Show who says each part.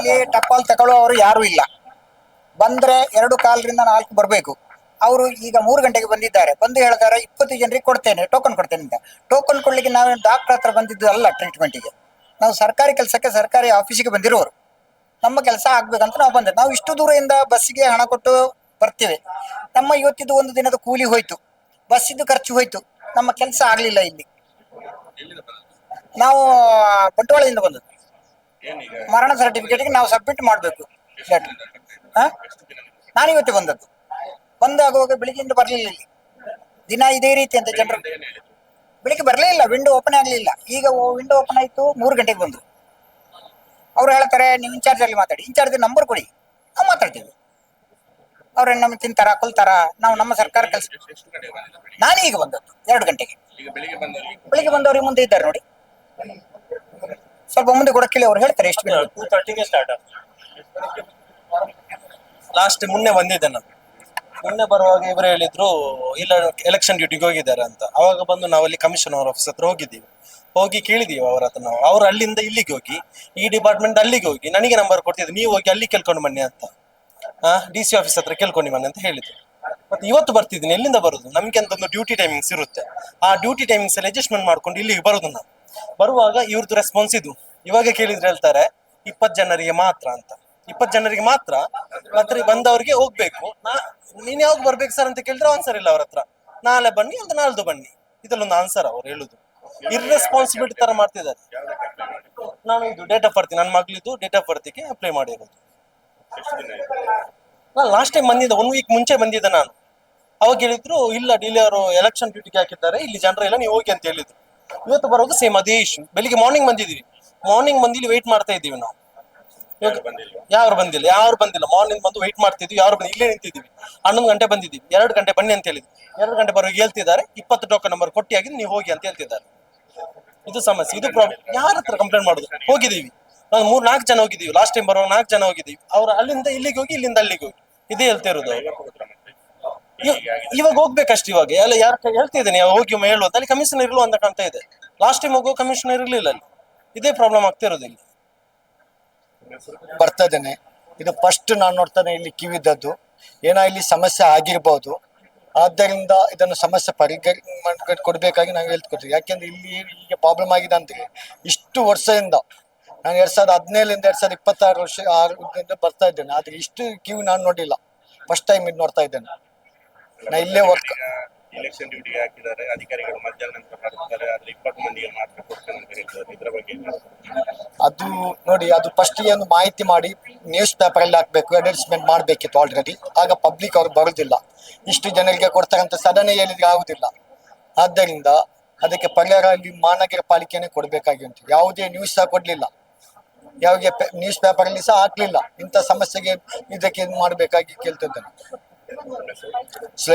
Speaker 1: ಇಲ್ಲಿ ಟಪಾಲ್ ತಗೊಳ್ಳುವವರು ಯಾರು ಇಲ್ಲ. ಬಂದ್ರೆ 2 ಕಾಲರಿಂದ 4 ಬರಬೇಕು. ಅವರು ಈಗ 3 ಗಂಟೆಗೆ ಬಂದಿದ್ದಾರೆ. ಬಂದು ಹೇಳ್ತಾರೆ 20 ಜನರಿಗೆ ಕೊಡ್ತೇನೆ, ಟೋಕನ್ ಕೊಡ್ತೇನೆ ಅಂತ. ಟೋಕನ್ ಕೊಡ್ಲಿಕ್ಕೆ ನಾವು ಡಾಕ್ಟರ್ ಹತ್ರ ಬಂದಿದ್ದು ಅಲ್ಲ ಟ್ರೀಟ್ಮೆಂಟಿಗೆ. ನಾವು ಸರ್ಕಾರಿ ಕೆಲಸಕ್ಕೆ ಸರ್ಕಾರಿ ಆಫೀಸಿಗೆ ಬಂದಿರುವವರು. ನಮ್ಮ ಕೆಲಸ ಆಗ್ಬೇಕಂತ ನಾವು ಬಂದ್ರೆ ನಾವು ಇಷ್ಟು ದೂರದಿಂದ ಬಸ್ಸಿಗೆ ಹಣ ಕೊಟ್ಟು ಬರ್ತೇವೆ. ನಮ್ಮ ಇವತ್ತಿದ್ದು ಒಂದು ದಿನದ ಕೂಲಿ ಹೋಯ್ತು, ಬಸ್ಸಿದ್ದು ಖರ್ಚು ಹೋಯ್ತು, ನಮ್ಮ ಕೆಲಸ ಆಗ್ಲಿಲ್ಲ. ಇಲ್ಲಿ ನಾವು ಬಂಟ್ವಾಳದಿಂದ ಬಂದದ್ದು. ಮರಣ ಸರ್ಟಿಫಿಕೇಟ್ಗೆ ನಾವು ಸಬ್ಮಿಟ್ ಮಾಡಬೇಕು ಲೆಟರ್. ನಾನು ಇವತ್ತೇ ಬಂದದ್ದು. ಬಂದಾಗುವಾಗ ಬೆಳಿಗ್ಗೆಯಿಂದ ಬರಲಿಲ್ಲ. ಇಲ್ಲಿ ದಿನ ಇದೇ ರೀತಿ ಅಂತ ಜನರು ಬೆಳಿಗ್ಗೆ ಬರಲೇ ಇಲ್ಲ. ವಿಂಡೋ ಓಪನ್ ಆಗಲಿಲ್ಲ. ಈಗ ವಿಂಡೋ ಓಪನ್ ಆಯ್ತು, 3 ಗಂಟೆಗೆ ಬಂದರು. ಅವ್ರು ಹೇಳ್ತಾರೆ ನೀವು ಇನ್ಚಾರ್ಜ್ ಅಲ್ಲಿ ಮಾತಾಡಿ. ಇನ್ಚಾರ್ಜ್ ನಂಬರ್ ಕೊಡಿ, ನಾವು ಮಾತಾಡ್ತೀವಿ. ಅವ್ರೇನು ನಮ್ಗೆ ತಿಂತಾರ ಕೊಲ್ತಾರ? ನಾವು ನಮ್ಮ ಸರ್ಕಾರ ಕೆಲಸ. ನಾನು ಈಗ ಬಂದದ್ದು 2 ಗಂಟೆಗೆ. ಬೆಳಿಗ್ಗೆ ಬಂದವ್ರಿಗೆ ಮುಂದೆ ಇದ್ದಾರೆ ನೋಡಿ, ಸ್ವಲ್ಪ ಮುಂದೆ ಕೊಡಕ್ಕಿಲ್ಲ. ಅವ್ರು ಹೇಳ್ತಾರೆ ಎಷ್ಟು
Speaker 2: 2:30ಗೆ ಸ್ಟಾರ್ಟ್. ಲಾಸ್ಟ್ ಮೊನ್ನೆ ಬಂದಿದ್ದೆ ನಾನು. ಮೊನ್ನೆ ಬರುವಾಗ ಇವರು ಹೇಳಿದ್ರು ಇಲ್ಲ ಎಲೆಕ್ಷನ್ ಡ್ಯೂಟಿಗೆ ಹೋಗಿದ್ದಾರೆ ಅಂತ. ಅವಾಗ ಬಂದು ನಾವಲ್ಲಿ ಕಮಿಷನರ್ ಆಫೀಸ್ ಹತ್ರ ಹೋಗಿದ್ದೀವಿ. ಹೋಗಿ ಕೇಳಿದೀವಿ ಅವ್ರ ಹತ್ರ. ನಾವು ಅವ್ರು ಅಲ್ಲಿಂದ ಇಲ್ಲಿಗೆ ಹೋಗಿ, ಈ ಡಿಪಾರ್ಟ್ಮೆಂಟ್ ಅಲ್ಲಿಗೆ ಹೋಗಿ ನನಗೆ ನಂಬರ್ ಕೊಡ್ತಿದ್ರು, ನೀವು ಹೋಗಿ ಅಲ್ಲಿ ಕೇಳ್ಕೊಂಡು ಬನ್ನಿ ಅಂತ. DC ಆಫೀಸ್ ಹತ್ರ ಕೇಳ್ಕೊಂಡು ಬನ್ನಿ ಅಂತ ಹೇಳಿದ್ರು. ಮತ್ತೆ ಇವತ್ತು ಬರ್ತಿದ್ದೀನಿ. ಎಲ್ಲಿಂದ ಬರುದು? ನಮ್ಗೆ ಅಂತ ಒಂದು ಡ್ಯೂಟಿ ಟೈಮಿಂಗ್ಸ್ ಇರುತ್ತೆ. ಆ ಡ್ಯೂಟಿ ಟೈಮಿಂಗ್ಸ್ ಅಲ್ಲಿ ಅಡ್ಜಸ್ಟ್ಮೆಂಟ್ ಮಾಡ್ಕೊಂಡು ಇಲ್ಲಿಗೆ ಬರುದು. ನಾವು ಬರುವಾಗ ಇವ್ರದ್ದು ರೆಸ್ಪಾನ್ಸ್ ಇದು. ಇವಾಗ ಕೇಳಿದ್ರೆ ಹೇಳ್ತಾರೆ 20 ಜನರಿಗೆ ಮಾತ್ರ ಅಂತ. 20 ಜನರಿಗೆ ಮಾತ್ರ, ಮತ್ತೆ ಬಂದವರಿಗೆ ಹೋಗ್ಬೇಕು. ನೀನ್ ಯಾವಾಗ ಬರ್ಬೇಕು ಸರ್ ಅಂತ ಕೇಳಿದ್ರೆ ಆನ್ಸರ್ ಇಲ್ಲ ಅವ್ರ ಹತ್ರ. ನಾಳೆ ಬನ್ನಿ ಅಂತ ನಾಳ್ದು ಬನ್ನಿ, ಇದಲ್ಲೊಂದು ಆನ್ಸರ್ ಅವ್ರು ಹೇಳುದು. ಇರ್ರೆಸ್ಪಾನ್ಸಿಬಿಲಿಟಿ ತರ ಮಾಡ್ತಿದ್ದಾರೆ. ನಾನು ಇದು ಡೇಟ್ ಆಫ್ ಬರ್ತ್, ನನ್ನ ಮಗಳಿದ್ದು ಡೇಟ್ ಆಫ್ ಬರ್ತ್ಗೆ ಅಪ್ಲೈ ಮಾಡಿರೋದು. ನಾನು ಲಾಸ್ಟ್ ಟೈಮ್ ಬಂದಿದ್ದೆ, 1 ವೀಕ್ ಮುಂಚೆ ಬಂದಿದ್ದೆ ನಾನು. ಅವಾಗ ಹೇಳಿದ್ರು ಇಲ್ಲ ಡಿಲೇ ಅವರು ಎಲೆಕ್ಷನ್ ಡ್ಯೂಟಿಗೆ ಹಾಕಿದ್ದಾರೆ, ಇಲ್ಲಿ ಜನರೆಲ್ಲ ನೀವು ಹೋಗಿ ಅಂತ ಹೇಳಿದ್ರು. ಇವತ್ತು ಬರೋದು ಸೇಮ್ ಅದೇ ಇಶ್ಯೂ. ಬೆಳಿಗ್ಗೆ ಮಾರ್ನಿಂಗ್ ಬಂದಿದ್ದೀವಿ. ಮಾರ್ನಿಂಗ್ ಬಂದು ಇಲ್ಲಿ ವೆಯ್ಟ್ ಮಾಡ್ತಾ ಇದ್ದೀವಿ ನಾವು. ಯಾರು ಬಂದಿಲ್ಲ. ಮಾರ್ನಿಂಗ್ ಬಂದು ವೆಯ್ಟ್ ಮಾಡ್ತಿದ್ವಿ, ಯಾರು ಬಂದು ಇಲ್ಲೇ ನಿಂತಿದ್ದೀವಿ. 11 ಗಂಟೆ ಬಂದಿದ್ದೀವಿ. 2 ಗಂಟೆ ಬನ್ನಿ ಅಂತ ಹೇಳಿದ್ವಿ. 2 ಗಂಟೆ ಬರೋಗಿ ಹೇಳ್ತಿದ್ದಾರೆ 20 ಟೋಕನ್ ನಂಬರ್ ಕೊಟ್ಟಿ ಆಗಿದೆ, ನೀವು ಹೋಗಿ ಅಂತ ಹೇಳ್ತಿದ್ದಾರೆ. ಇದು ಸಮಸ್ಯೆ, ಇದು ಪ್ರಾಬ್ಲಮ್. ಯಾರ ಹತ್ರ ಕಂಪ್ಲೇಂಟ್ ಮಾಡುದು? ಹೋಗಿದ್ದೀವಿ ನಾವು 3-4 ಜನ ಹೋಗಿದ್ದೀವಿ. ಲಾಸ್ಟ್ ಟೈಮ್ ಬರೋ 4 ಜನ ಹೋಗಿದ್ದೀವಿ. ಅವ್ರು ಅಲ್ಲಿಂದ ಇಲ್ಲಿಗೆ ಹೋಗಿ, ಇಲ್ಲಿಂದ ಅಲ್ಲಿಗೆ ಹೋಗಿ ಇದೇ ಹೇಳ್ತಾ ಇರೋದು. ಇವಾಗ ಹೋಗ್ಬೇಕಷ್ಟು. ಇವಾಗ ಎಲ್ಲ ಯಾರ ಹೇಳ್ತಿದ್ದೇನೆ ಹೋಗಿ ಹೇಳುವ ಅಲ್ಲಿ ಕಮಿಷನರ್ ಇರ್ಲು ಅಂತ ಕಾಣ್ತಾ ಇದೆ. ಲಾಸ್ಟ್ ಟೈಮ್ ಹೋಗೋ ಕಮಿಷನರ್ ಇರ್ಲಿಲ್ಲ ಅಲ್ಲಿ. ಇದೇ ಪ್ರಾಬ್ಲಮ್ ಆಗ್ತಾ ಇರೋದು ಇಲ್ಲಿ.
Speaker 3: ಬರ್ತಾ ಇದ್ದೇನೆ. ಇದು ಫಸ್ಟ್ ನಾನು ನೋಡ್ತಾನೆ ಇಲ್ಲಿ ಕಿವಿದದ್ದು. ಏನೋ ಇಲ್ಲಿ ಸಮಸ್ಯೆ ಆಗಿರ್ಬೋದು. ಆದ್ದರಿಂದ ಇದನ್ನು ಸಮಸ್ಯೆ ಕೊಡ್ಬೇಕಾಗಿ ನಾವು ಹೇಳ್ಕೊಡ್ತೀವಿ. ಯಾಕೆಂದ್ರೆ ಇಲ್ಲಿ ಈಗ ಪ್ರಾಬ್ಲಮ್ ಆಗಿದೆ ಅಂತ ಇಷ್ಟು ವರ್ಷದಿಂದ ನಾನು 2017 2026 ಬರ್ತಾ ಇದ್ದೇನೆ. ಆದ್ರೆ ಇಷ್ಟು ಕ್ಯೂ ನಾನು ನೋಡಿಲ್ಲ. ಫಸ್ಟ್ ಟೈಮ್ ಇದು ನೋಡ್ತಾ ಇದ್ದೇನೆ. ನಾ ಇಲ್ಲೇ ವರ್ಕ್.
Speaker 4: ಎಲೆಕ್ಷನ್ ಡ್ಯೂಟಿಗೆ ಹಾಕಿದ್ದಾರೆ ಅಧಿಕಾರಿಗಳು, ಮಧ್ಯಾಹ್ನ ನಂತರ ಬರ್ತಾರೆ, ಆದ್ರೆ 20 ಮಂದಿಗೆ ಮಾತ್ರ ಕೊಡ್ತೇನೆ ಅಂತ ಹೇಳ್ತಾರೆ. ಇದ್ರ ಬಗ್ಗೆ
Speaker 3: ಅದು ನೋಡಿ, ಅದು ಫಸ್ಟ್ ಒಂದು ಮಾಹಿತಿ ಮಾಡಿ ನ್ಯೂಸ್ ಪೇಪರ್ ಅಲ್ಲಿ ಹಾಕ್ಬೇಕು, ಅಡ್ವರ್ಟೈಸ್ಮೆಂಟ್ ಮಾಡ್ಬೇಕಿತ್ತು ಆಲ್ರೆಡಿ. ಆಗ ಪಬ್ಲಿಕ್ ಅವ್ರು ಬರುದಿಲ್ಲ. ಇಷ್ಟು ಜನರಿಗೆ ಕೊಡ್ತಾರಂತ ಸಡನ್ ಹೇಳಿದ್ರೆ ಆಗುದಿಲ್ಲ. ಆದ್ದರಿಂದ ಅದಕ್ಕೆ ಪರಿಹಾರ ಅಲ್ಲಿ ಮಹಾನಗರ ಪಾಲಿಕೆನೇ ಕೊಡ್ಬೇಕಾಗಿ ಉಂಟು. ಯಾವುದೇ ನ್ಯೂಸ್ ಸಹ ಕೊಡ್ಲಿಲ್ಲ, ಯಾವುದೇ ನ್ಯೂಸ್ ಪೇಪರ್ ಅಲ್ಲಿ ಸಹ ಹಾಕ್ಲಿಲ್ಲ. ಇಂಥ ಸಮಸ್ಯೆಗೆ ಇದಕ್ಕೆ ಮಾಡಬೇಕಾಗಿ ಕೇಳ್ತಿದ್ದೇನೆ.